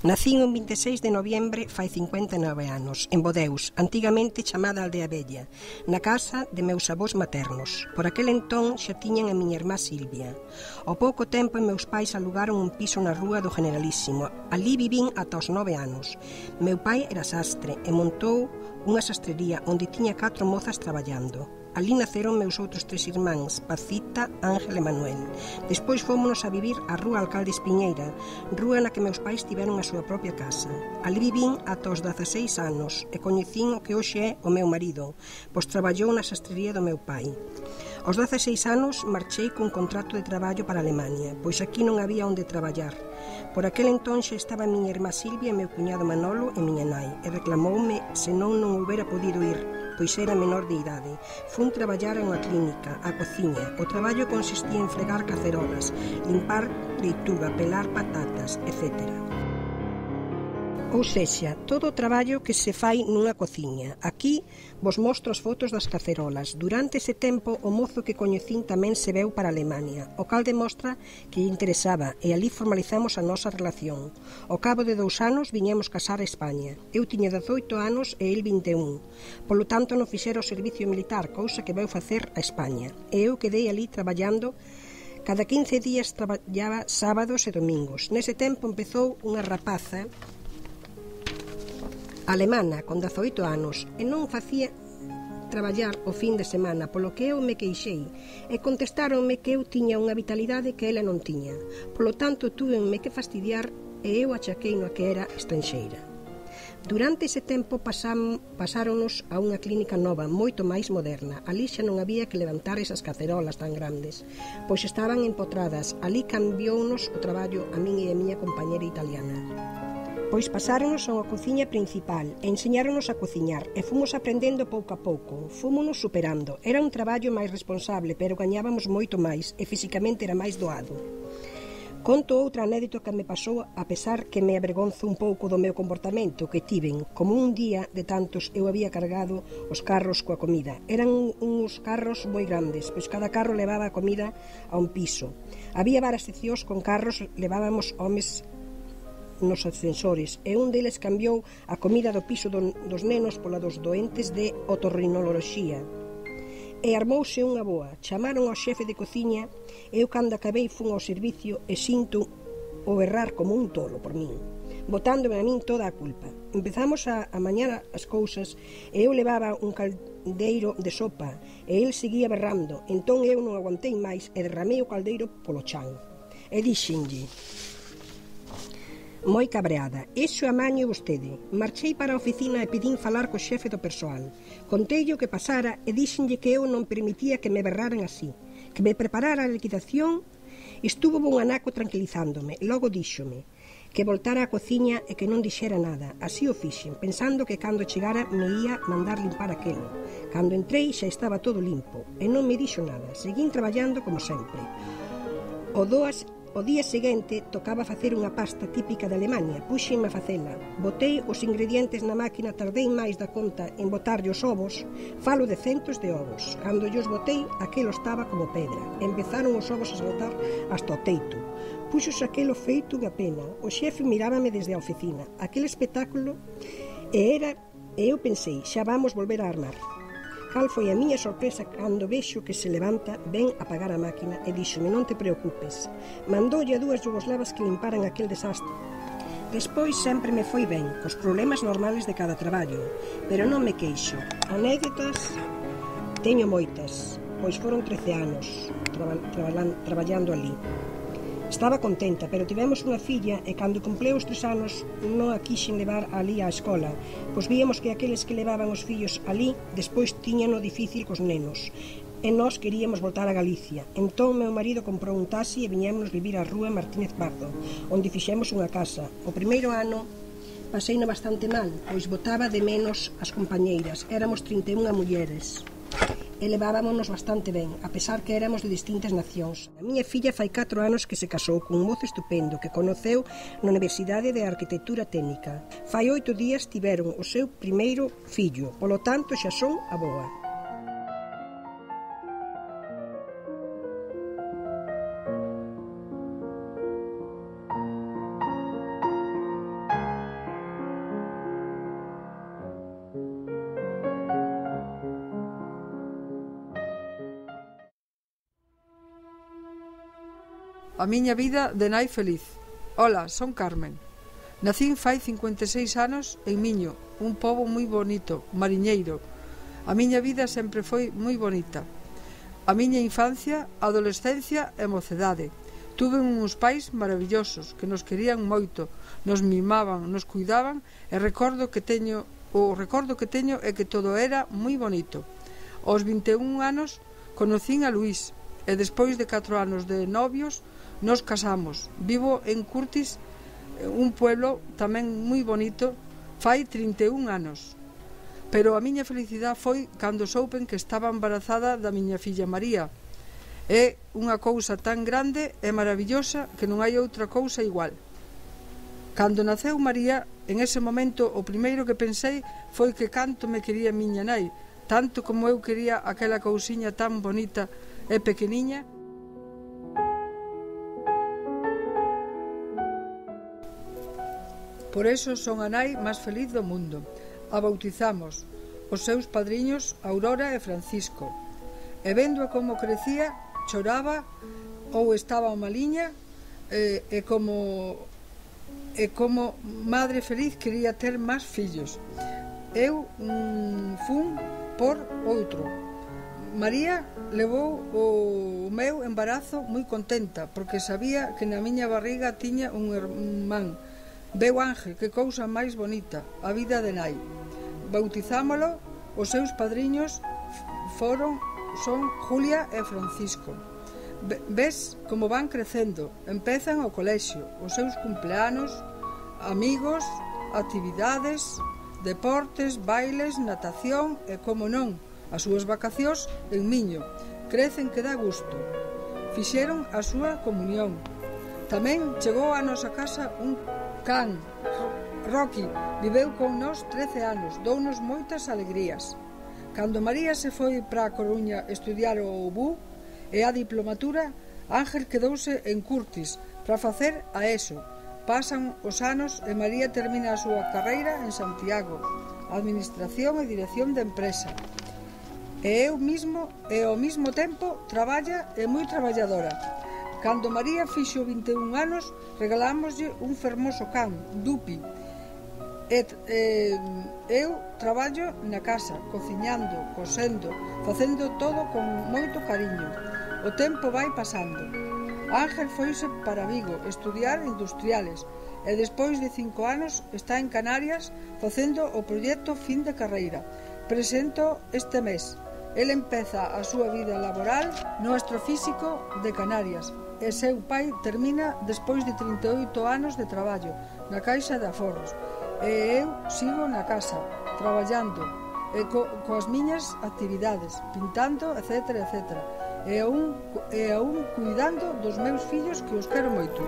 Nacín un 26 de noviembre fai 59 anos, en Bodeus, antigamente chamada Aldea Vella, na casa de meus avós maternos. Por aquel entón xa tiñan a miña irmá Silvia. Ao pouco tempo meus pais alugaron un piso na rúa do Generalísimo. Ali vivín ata os 9 anos. Meu pai era sastre e montou unha sastrería onde tiña 4 mozas traballando. Ali naceron meus outros 3 irmáns, Pacita, Ángel e Manuel. Despois fómonos a vivir á rúa Alcalde Espiñeira, rúa na que meus pais tiveron a súa propia casa. Ali vivín ata os 16 anos e coñecín o que hoxe é o meu marido, pois traballou na sastrería do meu pai. Aos 16 anos marchei cun contrato de traballo para Alemania, pois aquí non había onde traballar. Por aquel entón xa estaba a miña irmá Silvia, meu cuñado Manolo e miña nai, e reclamoume se non houbera podido ir, pois era menor de idade. Fun traballar a unha clínica, a cociña. O traballo consistía en fregar cacerolas, limpar leituga, pelar patatas, etc. Ou sexa, todo o traballo que se fai nunha cociña. Aquí vos mostro as fotos das cacerolas. Durante ese tempo, o mozo que coñecín tamén se veu para Alemania, o cal demostra que lle interesaba, e ali formalizamos a nosa relación. Ao cabo de 2 anos, viñemos casar a España. Eu tiña 18 anos e el 21. Polo tanto, non fixera o servicio militar, cousa que veu facer a España. E eu quedei ali traballando. Cada 15 días traballaba sábados e domingos. Nese tempo empezou unha rapaza alemana con 18 anos e non facía traballar o fin de semana, polo que eu me queixei e contestaronme que eu tiña unha vitalidade que ela non tiña. Polo tanto, tuvenme que fastidiar e eu achaquei no que era estranxeira. Durante ese tempo pasáronos a unha clínica nova, moito máis moderna. Ali xa non había que levantar esas cacerolas tan grandes, pois estaban empotradas. Ali cambiounos o traballo a min e a miña compañera italiana. Pois pasáronos a unha cociña principal e enseñáronos a cociñar e fomos aprendendo pouco a pouco, fomos superando. Era un traballo máis responsable, pero gañábamos moito máis e fisicamente era máis doado. Conto outra anécdota que me pasou a pesar que me avergonzo un pouco do meu comportamento que tiven. Como un día de tantos eu había cargado os carros coa comida. Eran uns carros moi grandes, pois cada carro levaba a comida a un piso. Había varias seccións con carros, levábamos homes nos ascensores e un deles cambiou a comida do piso dos nenos pola dos doentes de otorrinoloxía. E armouse unha boa. Chamaron ao xefe de cociña e eu cando acabei fun ao servicio e sinto o berrar como un tolo por min, botándome a min toda a culpa. Empezamos a amañar as cousas e eu levaba un caldeiro de sopa e el seguía berrando. Entón eu non aguantei máis e derramei o caldeiro polo chan e dixenlle moi cabreada: "Iso amaño vostede". Marchei para a oficina e pedín falar co xefe do persoal. Conteille o que pasara e díxenlle que eu non permitía que me berraran así, que me preparara a liquidación. Estuvo un anaco tranquilizándome. Logo díxome que voltara á cociña e que non dixera nada. Así o fixen, pensando que cando chegara me ia mandar limpar aquelo. Cando entrei xa estaba todo limpo e non me dixo nada. Seguín traballando como sempre. O día seguinte tocaba facer unha pasta típica de Alemania. Puxenme a facela. Botei os ingredientes na máquina, tardei máis da conta en botarlle os ovos. Falo de centos de ovos. Cando llos botei, aquelo estaba como pedra. Empezaron os ovos a saltar hasta o teito. Puxos aquelo feito unha pena. O xefe mirábame desde a oficina. Aquel espectáculo e eu pensei, xa vamos volver a armar. Cal foi a miña sorpresa cando vexo que se levanta, ven a apagar a máquina e díxome: "Non te preocupes". Mandoulle a 2 yugoslavas que limparan aquel desastre. Despois sempre me foi ben, cos problemas normales de cada traballo, pero non me queixo. Anécdotas teño moitas, pois foron 13 anos traballando ali. Estaba contenta, pero tivemos unha filla e cando cumpleu os 3 anos non a quixen levar ali á escola, pois víamos que aqueles que levaban os fillos ali despois tiñano difícil cos nenos e nós queríamos voltar a Galicia. Entón meu marido comprou un taxi e viñémonos vivir á rúa Martínez Pardo, onde fixemos unha casa. O primeiro ano paseino bastante mal, pois botaba de menos as compañeiras. Éramos 31 mulleres e levábamos bastante ben, a pesar que éramos de distintas nacións. A miña filla fai 4 anos que se casou cun mozo estupendo que conoceu na Universidade de Arquitectura Técnica. Fai 8 días tiveron o seu primeiro fillo, polo tanto xa son avoa. a miña vida de nai feliz. Ola, son Carmen. Nacín fai 56 anos en Miño, un pobo moi bonito, mariñeiro. A miña vida sempre foi moi bonita. A miña infancia, adolescencia e mocedade. Tuve uns pais maravillosos que nos querían moito, nos mimaban, nos cuidaban e o recordo que teño é que todo era moi bonito. Aos 21 anos conocín a Luís e despois de 4 anos de novios nos casamos. Vivo en Curtis, un pueblo tamén moi bonito, fai 31 anos. Pero a miña felicidade foi cando soupen que estaba embarazada da miña filla María. É unha cousa tan grande e maravillosa que non hai outra cousa igual. Cando naceu María, en ese momento o primeiro que pensei foi que canto me quería miña nai, tanto como eu quería aquela cousiña tan bonita e pequeniña. Por eso son a nai máis feliz do mundo. A bautizamos os seus padriños Aurora e Francisco. E vendo como crecía, choraba ou estaba maliña e como madre feliz quería ter máis fillos. Eu fun por outro. María levou o meu embarazo moi contenta porque sabía que na miña barriga tiña un irmán. Veu Ángel, que cousa máis bonita, a vida de nai. Bautizámolo, os seus padriños son Julia e Francisco. Ves como van crecendo, empezan o colexio, os seus cumpleanos, amigos, actividades, deportes, bailes, natación e, como non, as súas vacacións en Miño. Crecen que dá gusto. Fixeron a súa comunión. Tamén chegou a nosa casa un can, Rocky, viveu con nós 13 anos, dounos moitas alegrías. Cando María se foi para a Coruña estudiar o BU e a diplomatura, Ángel quedouse en Curtis para facer a ESO. Pasan os anos e María termina a súa carreira en Santiago, Administración e Dirección de Empresa. E ao mesmo tempo traballa e moi traballadora. Cando María fixo 21 anos, regalámoslle un fermoso can, Dupi. Eu traballo na casa, cociñando, cosendo, facendo todo con moito cariño. O tempo vai pasando. Ángel foise para Vigo estudiar industriales e despois de 5 anos está en Canarias facendo o proxecto fin de carreira. Presento este mes. El empeza a súa vida laboral no Astrofísico de Canarias e seu pai termina despois de 38 anos de traballo na Caixa de Aforros e eu sigo na casa traballando e coas miñas actividades, pintando, etc. e aún cuidando dos meus fillos que os quero moito.